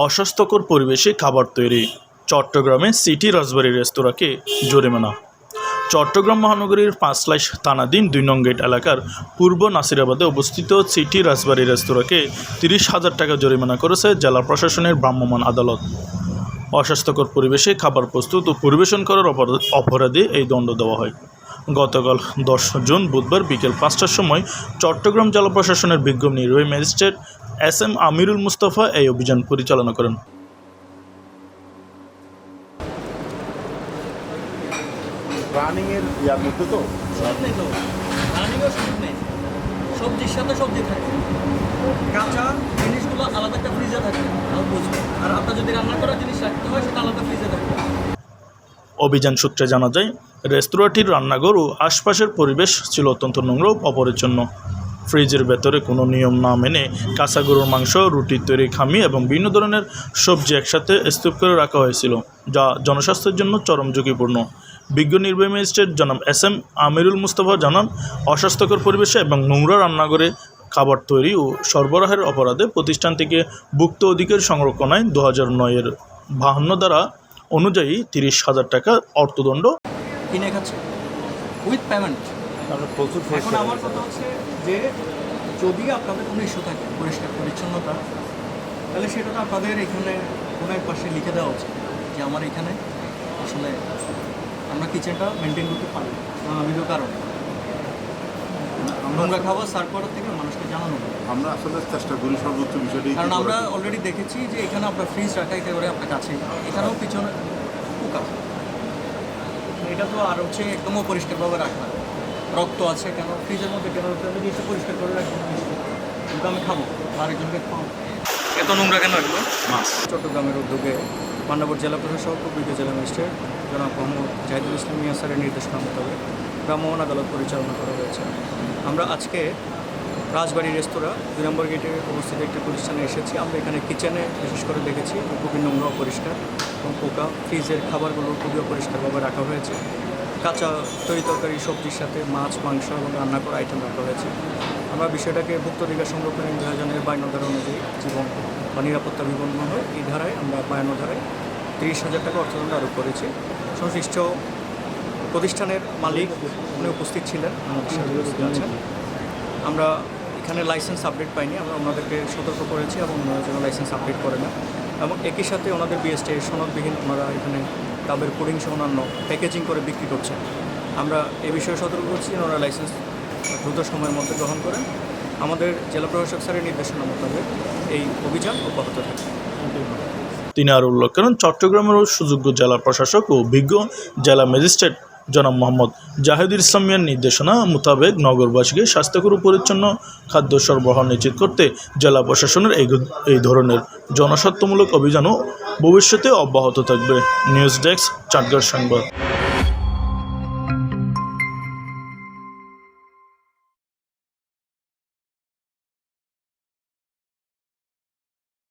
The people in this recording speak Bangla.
অস্বাস্থ্যকর পরিবেশে খাবার তৈরি। চট্টগ্রামে সিটি রাজবাড়ী রেস্তোরাঁকে জরিমানা। চট্টগ্রাম মহানগরীর পাঁচলাইশ থানাধীন ২ নং গেট এলাকার পূর্ব নাসিরাবাদে অবস্থিত সিটি রাজবাড়ী রেস্তোরাঁকে ৩০,০০০ টাকা জরিমানা করেছে জেলা প্রশাসনের ভ্রাম্যমাণ আদালত। অস্বাস্থ্যকর পরিবেশে খাবার প্রস্তুত ও পরিবেশন করার অপরাধে এই দণ্ড দেওয়া হয়। গতকাল ১০ জুন বুধবার বিকেল ৫টার সময় চট্টগ্রাম জেলা প্রশাসনের বিজ্ঞ নির্বাহী ম্যাজিস্ট্রেট SM আমিরুল মুস্তাফা এই অভিযান পরিচালনা করেন। রানিংয়ের ইয়ার মধ্যে তো সব নেই তো, রানিংও সব নেই। সবজির সাথে সবজি থাকে, কাঁচা জিনিসগুলো আলাদা একটা ফ্রিজে থাকে, বুঝবো। আর আপনার যদি রান্না করা জিনিস রাখতে হয় সেটা আলাদা ফ্রিজে থাকে। অভিযান সূত্রে জানা যায়, রেস্তোরাঁটির রান্নাঘর ও আশপাশের পরিবেশ ছিল অত্যন্ত নোংরা ও অপরিচ্ছন্ন। ফ্রিজের ভেতরে কোনো নিয়ম না মেনে কাঁচা গরুর মাংস, রুটির তৈরি খামি এবং বিভিন্ন ধরনের সবজি একসাথে স্তূপ করে রাখা হয়েছিল, যা জনস্বাস্থ্যের জন্য চরম ঝুঁকিপূর্ণ। বিজ্ঞ নির্বাহী ম্যাজিস্ট্রেট জনাব SM আমিরুল মুস্তাফা জানান, অস্বাস্থ্যকর পরিবেশে এবং নোংরা রান্নাঘরে খাবার তৈরি ও সরবরাহের অপরাধে প্রতিষ্ঠানটিকে ভুক্ত অধিকার সংরক্ষণ আইন ২০০৯-এর ৫২ ধারা অনুযায়ী ৩০,০০০ টাকা অর্থদণ্ড কিনে খাচ্ছে উইথ পেমেন্ট। প্রচুর এখন আমার কথা হচ্ছে যে যদি আপনাদের কোনো ইস্যু থাকে পরিষ্কার পরিচ্ছন্নতা, তাহলে সেটা তো আপনাদের এখানে কোনো এক পাশে লিখে দেওয়া উচিত যে আমার এখানে আসলে আমরা কিচেনটা মেনটেন করতে পারি নানাবিধ কারণে। নোংরা খাবার সার্ভ করার থেকে মানুষকে জানানো হবে। আমরা আসলে চেষ্টা করি সর্বোচ্চ বিষয়টি, কারণ আমরা অলরেডি দেখেছি যে এখানে আপনার ফ্রিজ রাখা একেবারে আপনার কাছে, এখানেও পিছনে পোকা, এটা তো আর হচ্ছে একদমও পরিষ্কারভাবে রাখা। রক্ত আছে কেন ফ্রিজের মধ্যে, কেন আমি জিনিসটা পরিষ্কার করে রাখবো না, কিন্তু আমি খাবো আরেকজনকে খাবো, এত নোংরা কেন এগুলো? চট্টগ্রামের উদ্যোগে পান্ডাপুর জেলা প্রশাসক ও বিজ্ঞ জেলা ম্যাজিস্ট্রেট জনাব মোহাম্মদ জাহিদুল ইসলাম মিয়া স্যারের নির্দেশনা মোতাবেক ভ্রাম্যমাণ আদালত পরিচালনা করা হয়েছে। আমরা আজকে রাজবাড়ী রেস্তোরাঁ ২ নম্বর গেটে অবস্থিত একটি প্রতিষ্ঠানে এসেছি। আমরা এখানে কিচেনে বিশেষ করে দেখেছি খুবই নোংরা অপরিষ্কার এবং পোকা, ফ্রিজের খাবারগুলো খুবই অপরিষ্কারভাবে রাখা হয়েছে। কাঁচা তরি তরকারি, সবজির সাথে মাছ, মাংস এবং রান্না করা আইটেম রাখা হয়েছে। আমরা বিষয়টাকে ভুক্ত অধিকার সংরক্ষণ আইন ২০০৯-এর ৫২ ধারা অনুযায়ী জীবন বা নিরাপত্তা বিপন্ন হয় এই ধারায় আমরা ৫২ ধারায় ৩০,০০০ টাকা অর্থদণ্ড আরোপ করেছি। সংশ্লিষ্ট প্রতিষ্ঠানের মালিক উনি উপস্থিত ছিলেন, আমাদের সাথে উপস্থিত আছেন। আমরা এখানে লাইসেন্স আপডেট পাইনি, আমরা ওনাদেরকে সতর্ক করেছি এবং ওনারা যেন লাইসেন্স আপডেট করে না, এবং একই সাথে ওনাদের BST সনদবিহীন ওনারা এখানে ডাবের পুডিং সহ অন্যান্য প্যাকেজিং করে বিক্রি করছেন। আমরা এ বিষয়ে সতর্ক করছি যেন ওরা লাইসেন্স দ্রুত সময়ের মধ্যে গ্রহণ করেন। আমাদের জেলা প্রশাসক স্যারের নির্দেশনা মোতাবেক এই অভিযান অব্যাহত থাকে। তিনি আরও উল্লেখ করেন, চট্টগ্রামের সুযোগ্য জেলা প্রশাসক ও বিজ্ঞ জেলা ম্যাজিস্ট্রেট জনাব মোহাম্মদ জাহিদুল ইসলাম মিয়ার নির্দেশনা মোতাবেক নগরবাসীকে স্বাস্থ্যকর ও পরিচ্ছন্ন খাদ্য সরবরাহ নিশ্চিত করতে জেলা প্রশাসনের এই ধরনের জনস্বার্থমূলক অভিযানও ভবিষ্যতে অব্যাহত থাকবে। নিউজ ডেস্ক, চাটগাঁও সংবাদ।